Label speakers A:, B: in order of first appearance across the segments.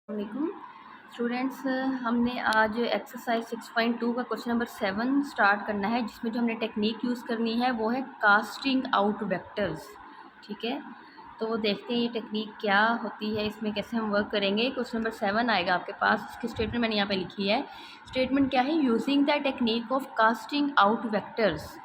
A: वालेकुम स्टूडेंट्स। हमने आज एक्सरसाइज 6.2 का क्वेश्चन नंबर 7 स्टार्ट करना है, जिसमें जो हमने टेक्निक यूज़ करनी है वो है कास्टिंग आउट वेक्टर्स। ठीक है, तो वो देखते हैं ये टेक्निक क्या होती है, इसमें कैसे हम वर्क करेंगे। क्वेश्चन नंबर 7 आएगा आपके पास, इसकी स्टेटमेंट मैंने यहाँ पे लिखी है। स्टेटमेंट क्या है? Using the technique of casting out vectors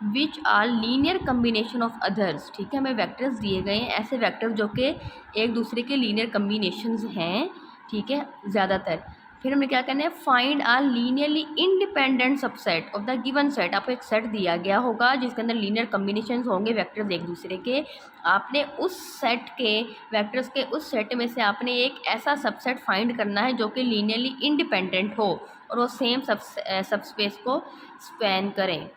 A: which are linear combination of others. ठीक है, हमें वेक्टर्स दिए गए हैं, ऐसे वेक्टर्स जो कि एक दूसरे के लीनियर कम्बिनेशंस हैं। ठीक है, ज़्यादातर। फिर हमें क्या करना है? Find are linearly independent subset of the given set. आपको एक सेट दिया गया होगा जिसके अंदर लीनियर कम्बिनेशंस होंगे वेक्टर्स एक दूसरे के। आपने उस सेट के वेक्टर्स के उस सेट में से आपने एक ऐसा सबसेट फाइंड करना है जो कि लीनियरली इंडिपेंडेंट हो और वो सेम सबस्पेस को स्पैन करें।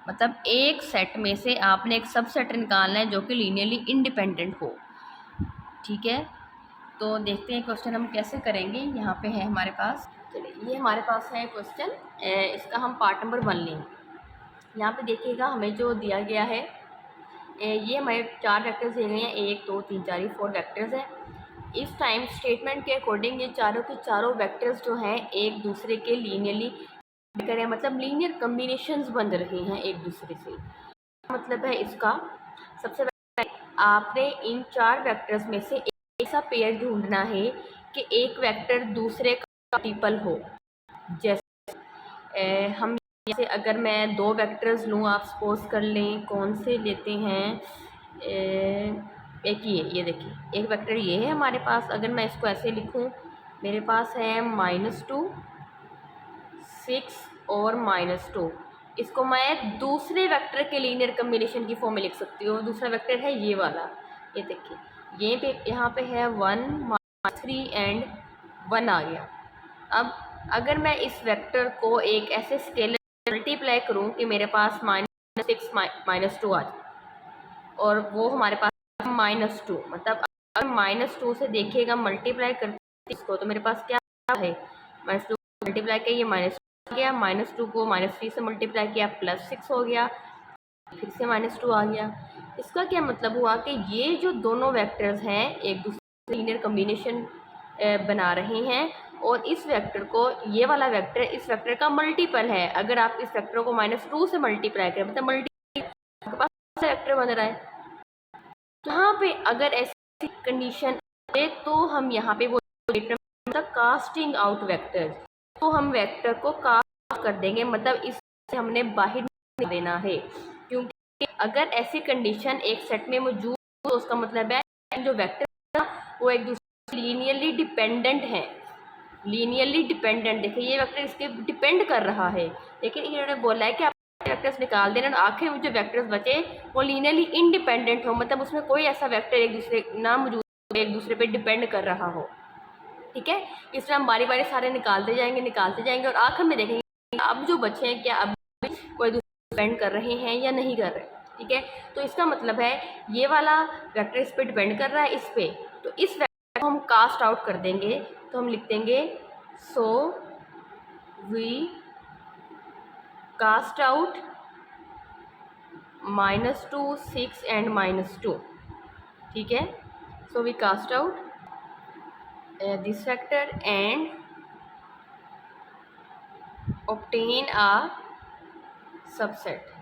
A: मतलब एक सेट में से आपने एक सबसेट निकालना है जो कि लीनियरली इंडिपेंडेंट हो। ठीक है, तो देखते हैं क्वेश्चन हम कैसे करेंगे। यहाँ पे है हमारे पास, चलिए ये हमारे पास है क्वेश्चन, इसका हम पार्ट नंबर 1 लेंगे। यहाँ पे देखिएगा हमें जो दिया गया है, ये हमारे 4 वेक्टर्स दिए गए हैं, 1 2 3 4 4 वेक्टर्स हैं। इस टाइम स्टेटमेंट के अकॉर्डिंग ये चारों के चारों वेक्टर्स जो हैं एक दूसरे के लीनियरली करें, मतलब लीनियर कम्बिनेशंस बन रहे हैं एक दूसरे से। मतलब है इसका, सबसे पहले आपने इन 4 वेक्टर्स में से एक ऐसा पेयर ढूंढना है कि एक वेक्टर दूसरे का मल्टीपल हो। जैसे हम जैसे अगर मैं 2 वेक्टर्स लूँ, आप सपोज कर लें, कौन से लेते हैं, एक ये देखिए, एक वेक्टर ये है हमारे पास। अगर मैं इसको ऐसे लिखूँ, मेरे पास है -2 6 और -2। इसको मैं दूसरे वेक्टर के लीनियर कम्बिनेशन की फॉर्म में लिख सकती हूँ। दूसरा वेक्टर है ये वाला, ये देखिए, ये पे यहाँ पे है 1 -3 एंड 1 आ गया। अब अगर मैं इस वेक्टर को एक ऐसे स्केलर मल्टीप्लाई करूँ कि मेरे पास -6 -2 आ जाए, और वो हमारे पास -2, मतलब अगर -2 से देखिएगा मल्टीप्लाई करते इसको, तो मेरे पास क्या है, -2 मल्टीप्लाई किया, ये -2 गया, -2 को -3 से मल्टीप्लाई किया, +6 हो गया, फिर से -2 आ गया। इसका क्या मतलब हुआ कि ये जो दोनों वेक्टर्स हैं एक दूसरे लीनियर कम्बिनेशन बना रहे हैं, और इस वेक्टर को, ये वाला वेक्टर इस वेक्टर का मल्टीपल है। अगर आप इस वेक्टर को -2 से मल्टीप्लाई करें, मतलब आपके पास वेक्टर बन रहा है। यहाँ पे अगर ऐसी कंडीशन है तो हम यहाँ पे वो मतलब कास्टिंग आउट वेक्टर, तो हम वेक्टर को कास्ट कर देंगे, मतलब इससे हमने बाहर नहीं देना है। क्योंकि अगर ऐसी कंडीशन एक सेट में मौजूद हो तो उसका मतलब है जो वेक्टर वो एक दूसरे लीनियरली डिपेंडेंट है। लीनियरली डिपेंडेंट, देखिए ये वेक्टर इसके डिपेंड कर रहा है, लेकिन इन्होंने बोला है कि आप वेक्टर्स निकाल देना, आखिर में जो वेक्टर्स बचे वो लीनियरली इंडिपेंडेंट हो, मतलब उसमें कोई ऐसा वेक्टर एक दूसरे ना मौजूद एक दूसरे पे डिपेंड कर रहा हो। ठीक है, इस तरह हम बारी बारी सारे निकालते जाएंगे और आखिर में देखेंगे अब जो बचे हैं क्या अब कोई दूसरे डिपेंड कर रहे हैं या नहीं कर रहे। ठीक है, तो इसका मतलब है ये वाला वेक्टर इस पर डिपेंड कर रहा है, इस पे, तो इस वेक्टर को हम कास्ट आउट कर देंगे। तो हम लिख देंगे so we cast out -2 6 and -2। ठीक है, so we cast out this vector and obtain a subset.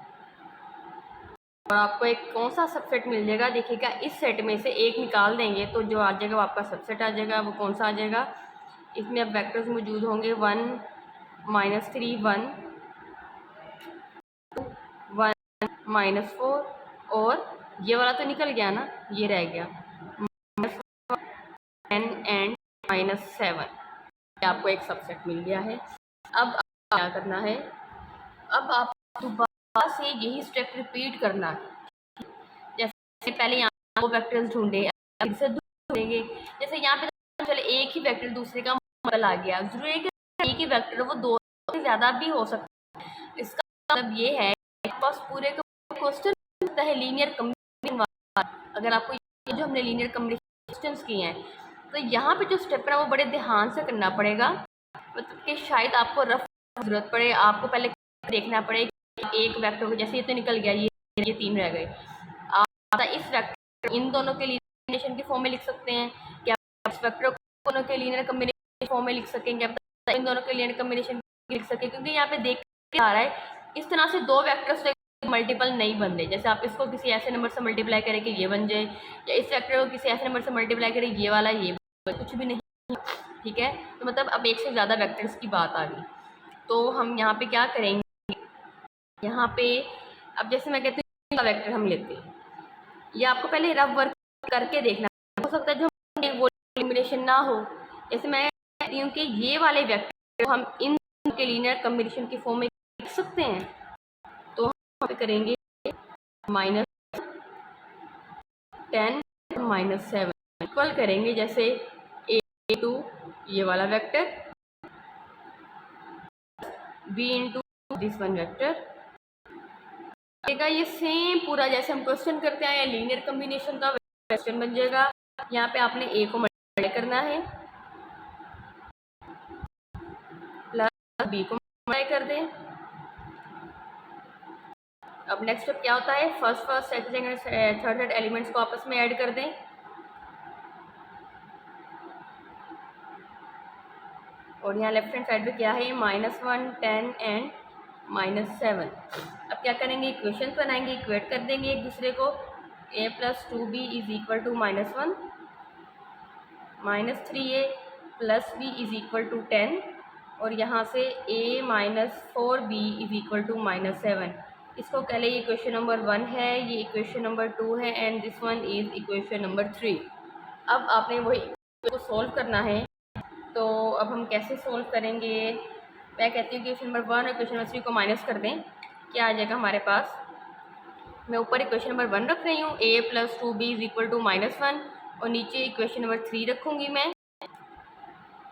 A: और आपको एक कौन सा सबसेट मिल जाएगा, देखिएगा इस सेट में से एक निकाल देंगे तो जो आ जाएगा वो आपका सबसेट आ जाएगा। वो कौन सा आ जाएगा, इसमें अब वेक्टर्स मौजूद होंगे 1 -3 1 1 -4, और ये वाला तो निकल गया ना, ये रह गया -10 एंड -7। आपको एक सबसेट मिल गया है। अब क्या करना है, अब आप दोबारा से यही स्टेप रिपीट करना है। जैसे पहले यहाँ दो वेक्टर्स ढूंढे, फिर से ढूंढेंगे। जैसे यहाँ पे चले एक ही वेक्टर दूसरे का मल्टीपल आ गया, जरूरी है कि एक ही वेक्टर वो 2 से ज़्यादा भी हो सकता है। इसका मतलब ये है कि पास पूरे का क्वेश्चन होता है लीनियर कम्बिनेशन वाला। अगर आपको ये जो हमने लीनियर कम्बिनेशन किए हैं, तो यहाँ पे जो स्टेप है वो बड़े ध्यान से करना पड़ेगा, मतलब कि शायद आपको रफ जरूरत पड़े। आपको पहले देखना पड़ेगा एक वेक्टर को, जैसे ये तो निकल गया, ये 3 रह गए, आप इस वेक्टर इन दोनों के लिए कॉम्बिनेशन की फॉर्म में लिख सकते हैं कि आप इस वेक्टर दोनों के लीनियर कम्बिनेशन फॉर्म में लिख सकेंगे, इन दोनों के लीनियर कम्बिनेशन लिख सकें, क्योंकि यहाँ पे देख आ रहा है इस तरह से दो वेक्टर्स मल्टीपल नहीं बनते। जैसे आप इसको किसी ऐसे नंबर से मल्टीप्लाई करें कि ये बन जाए, या इस वेक्टर को किसी ऐसे नंबर से मल्टीप्लाई करें ये वाला ये कुछ भी नहीं, ठीक है। तो मतलब अब एक से ज़्यादा वेक्टर्स की बात आ गई। तो हम यहाँ पे क्या करेंगे, यहाँ पे अब जैसे मैं कहती हूँ वेक्टर हम लेते हैं, ये आपको पहले रफ वर्क करके देखना, हो सकता है जो वो कॉम्बिनेशन ना हो। जैसे मैं कहती हूँ कि ये वाले वेक्टर हम इन के लीनियर कॉम्बिनेशन की फॉर्म में लिख सकते हैं। तो हम करेंगे -10 -7 इक्वल करेंगे जैसे a2 ये वाला vector b into this one vector, ये सेम पूरा जैसे हम क्वेश्चन करते हैं या लीनियर कॉम्बिनेशन का क्वेश्चन बन जाएगा। यहाँ पे आपने a को मल्टीप्लाई करना है प्लस b को मल्टीप्लाई कर दें। अब नेक्स्ट स्टेप क्या होता है, फर्स्ट सेकंड थर्ड एलिमेंट्स को आपस में ऐड कर दें। और यहाँ लेफ्ट हैंड साइड पे क्या है, -1 10 एंड -7। अब क्या करेंगे, इक्वेशन बनाएंगे, इक्वेट कर देंगे एक दूसरे को। a + 2b = -1 -3a + b = 10 और यहाँ से a - 4b = -7। इसको कह लें इक्वेशन नंबर 1 है, ये इक्वेशन नंबर 2 है and this one is equation number 3। अब आपने वही को सॉल्व करना है। तो अब हम कैसे सॉल्व करेंगे, मैं कहती हूँ कि इक्वेशन नंबर 1 और इक्वेशन नंबर 3 को माइनस कर दें। क्या आ जाएगा हमारे पास, मैं ऊपर इक्वेशन नंबर 1 रख रही हूँ a + 2b = -1 और नीचे इक्वेशन नंबर 3 रखूँगी मैं,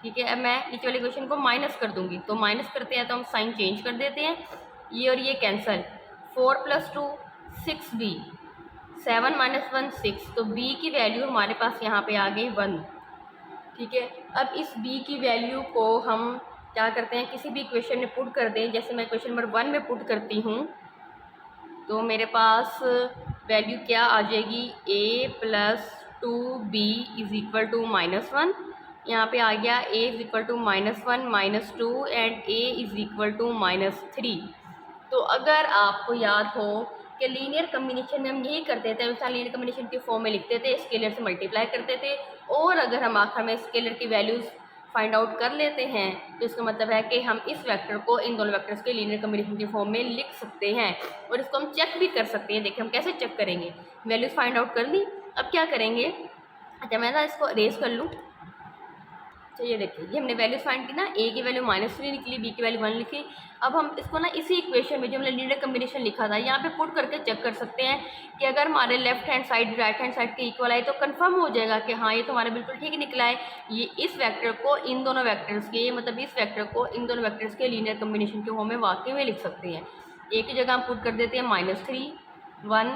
A: ठीक है। अब मैं नीचे वाली इक्वेशन को माइनस कर दूँगी। तो माइनस करते हैं तो हम साइन चेंज कर देते हैं, ये और ये कैंसिल, 4 + 2 6b, 7 - 1 6, तो b की वैल्यू हमारे पास यहाँ पे आ गई 1, ठीक है। अब इस b की वैल्यू को हम क्या करते हैं, किसी भी इक्वेशन में पुट कर दें। जैसे मैं इक्वेशन नंबर 1 में पुट करती हूँ तो मेरे पास वैल्यू क्या आ जाएगी, a + 2b = -1, यहाँ पे आ गया a = -1 - 2 एंड a = -3। तो अगर आपको याद हो कि लीनियर कम्बिनेशन में हम यही करते थे, वैसा लीनियर कम्बिनेशन की फॉर्म में लिखते थे, स्केलर से मल्टीप्लाई करते थे, और अगर हम आखिर में स्केलर की वैल्यूज़ फाइंड आउट कर लेते हैं तो इसका मतलब है कि हम इस वेक्टर को इन दोनों वेक्टर्स के लीनियर कम्बिनेशन की फॉर्म में लिख सकते हैं। और इसको हम चेक भी कर सकते हैं। देखिए हम कैसे चेक करेंगे, वैल्यूज़ फाइंड आउट कर ली। अब क्या करेंगे, अच्छा मैं ना इसको अरेज कर लूँ। तो ये देखिए, ये हमने वैल्यूज फाइंड की ना, a की वैल्यू -3 निकली, b की वैल्यू 1 लिखी। अब हम इसको ना इसी इक्वेशन में जो हमने लीनियर कम्बिनेशन लिखा था यहाँ पे पुट करके चेक कर सकते हैं कि अगर हमारे left hand side right hand side के इक्वल आए तो कंफर्म हो जाएगा कि हाँ ये तो हमारा बिल्कुल ठीक निकला है। ये इस वेक्टर को इन दोनों वेक्टर्स के, मतलब इस वेक्टर को इन दोनों वेक्टर्स के लीनियर कम्बिनेशन के फॉर्म में वाकई में लिख सकते हैं। a की जगह हम पुट कर देते हैं -3 1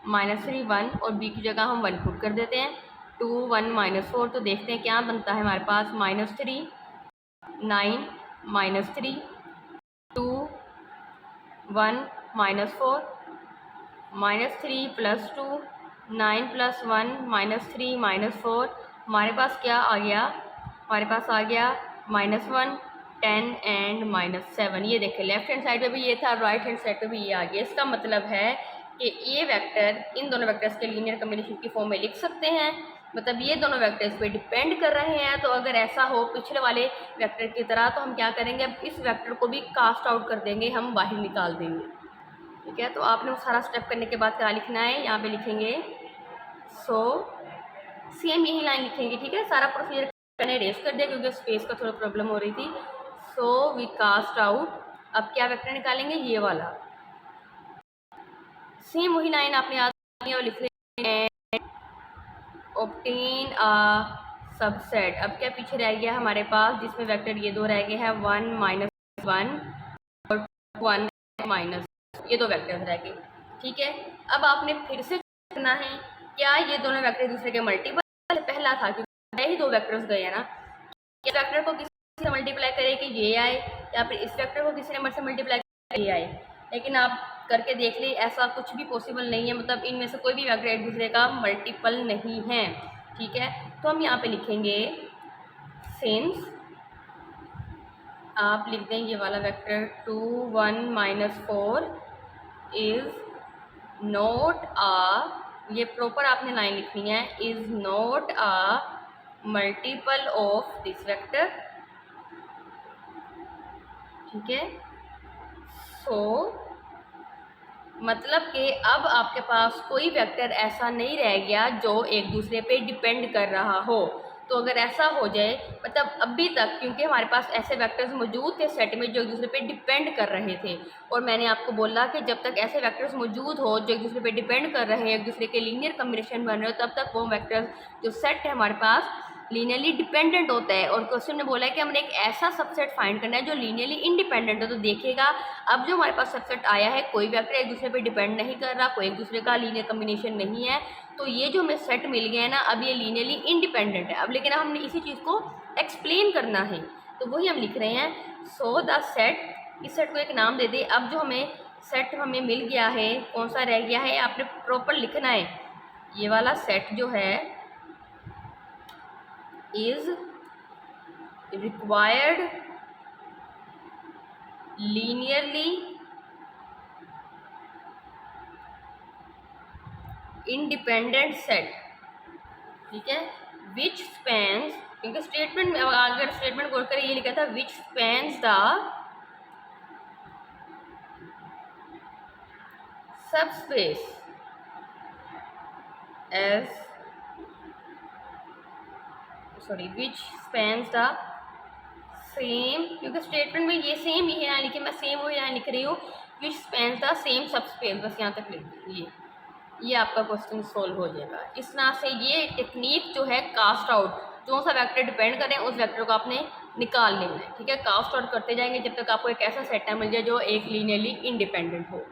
A: -3 1 और b की जगह हम 1 पुट कर देते हैं 2 1 -4। तो देखते हैं क्या बनता है हमारे पास, -3 9 -3 2 1 -4 -3 + 2 9 + 1 -3 -4, हमारे पास क्या आ गया, हमारे पास आ गया -1 10 एंड -7। ये देखें लेफ्ट हैंड साइड पे भी ये था, राइट हैंड साइड पे भी ये आ गया। इसका मतलब है कि ये वेक्टर इन दोनों वेक्टर्स के लीनियर कम्बिनेशन की फॉर्म में लिख सकते हैं, मतलब ये दोनों वेक्टर्स पे डिपेंड कर रहे हैं। तो अगर ऐसा हो पिछले वाले वेक्टर की तरह तो हम क्या करेंगे, अब इस वेक्टर को भी कास्ट आउट कर देंगे, हम बाहर निकाल देंगे, ठीक है। तो आपने वो सारा स्टेप करने के बाद क्या लिखना है, यहाँ पे लिखेंगे सेम यही लाइन लिखेंगे, ठीक है। सारा प्रोसीजर मैंने रेस कर दिया क्योंकि स्पेस का थोड़ा प्रॉब्लम हो रही थी। वी कास्ट आउट, अब क्या वेक्टर निकालेंगे, ये वाला सेम वही लाइन आपने याद किया और लिख लेंगे ऑब्टेन अ सबसेट। अब क्या पीछे रह गया हमारे पास, जिसमें वेक्टर ये दो रह गए हैं 1 - 1 और 1 माइनस, ये दो वेक्टर्स रह गए, ठीक है। अब आपने फिर से करना है क्या ये दोनों वेक्टर एक दूसरे के मल्टीपल, पहला था क्योंकि ही दो वेक्टर्स गए हैं ना, इस वेक्टर को किसी से मल्टीप्लाई करें कि ये आए, या फिर इस वेक्टर को किसी नंबर से मल्टीप्लाई करें ये आए। लेकिन आप करके देख ली, ऐसा कुछ भी पॉसिबल नहीं है, मतलब इनमें से कोई भी वेक्टर एक दूसरे का मल्टीपल नहीं है, ठीक है। तो हम यहाँ पे लिखेंगे सिंस आप लिख दें ये वाला वेक्टर 2 1 -4 इज़ नॉट आ, ये प्रॉपर आपने लाइन लिखनी है, is not a multiple of this vector. ठीक है, सो मतलब कि अब आपके पास कोई वेक्टर ऐसा नहीं रह गया जो एक दूसरे पे डिपेंड कर रहा हो। तो अगर ऐसा हो जाए, मतलब अभी तक क्योंकि हमारे पास ऐसे वेक्टर्स मौजूद थे सेट में जो एक दूसरे पे डिपेंड कर रहे थे, और मैंने आपको बोला कि जब तक ऐसे वेक्टर्स मौजूद हो जो एक दूसरे पे डिपेंड कर रहे हैं, एक दूसरे के लीनियर कॉम्बिनेशन बन रहे हो, तब तक वो वेक्टर्स जो सेट है हमारे पास लीनियरली डिपेंडेंट होता है। और क्वेश्चन में बोला है कि हमने एक ऐसा सबसेट फाइंड करना है जो लीनियरली इंडिपेंडेंट हो। तो देखिएगा अब जो हमारे पास सबसेट आया है, कोई वेक्टर एक दूसरे पे डिपेंड नहीं कर रहा, कोई एक दूसरे का लीनियर कॉम्बिनेशन नहीं है, तो ये जो हमें सेट मिल गया है ना, अब ये लीनियरली इंडिपेंडेंट है। अब लेकिन हमने इसी चीज़ को एक्सप्लेन करना है, तो वही हम लिख रहे हैं। सो द सेट, इस सेट को एक नाम दे दे। अब जो हमें सेट हमें मिल गया है, कौन सा रह गया है आपने प्रॉपर लिखना है। ये वाला सेट जो है is required linearly independent set। ठीक है, which spans, क्योंकि स्टेटमेंट में अगर स्टेटमेंट बोल कर ये लिखा था which spans the subspace as which spans the same, क्योंकि स्टेटमेंट में ये सेम ही है लिखे, मैं सेम वही लाइन लिख रही हूँ, विच स्पेंस द सेम सबस्पेस, बस यहाँ तक लिख दीजिए, ये आपका क्वेश्चन सोल्व हो जाएगा। इस तरह से ये टेक्निक जो है कास्ट आउट, जो सा वेक्टर डिपेंड करें उस वेक्टर को आपने निकाल लेना है। ठीक है, कास्ट आउट करते जाएंगे जब तक आपको एक ऐसा सेट मिल जाए जो एक लीनियरली इंडिपेंडेंट हो।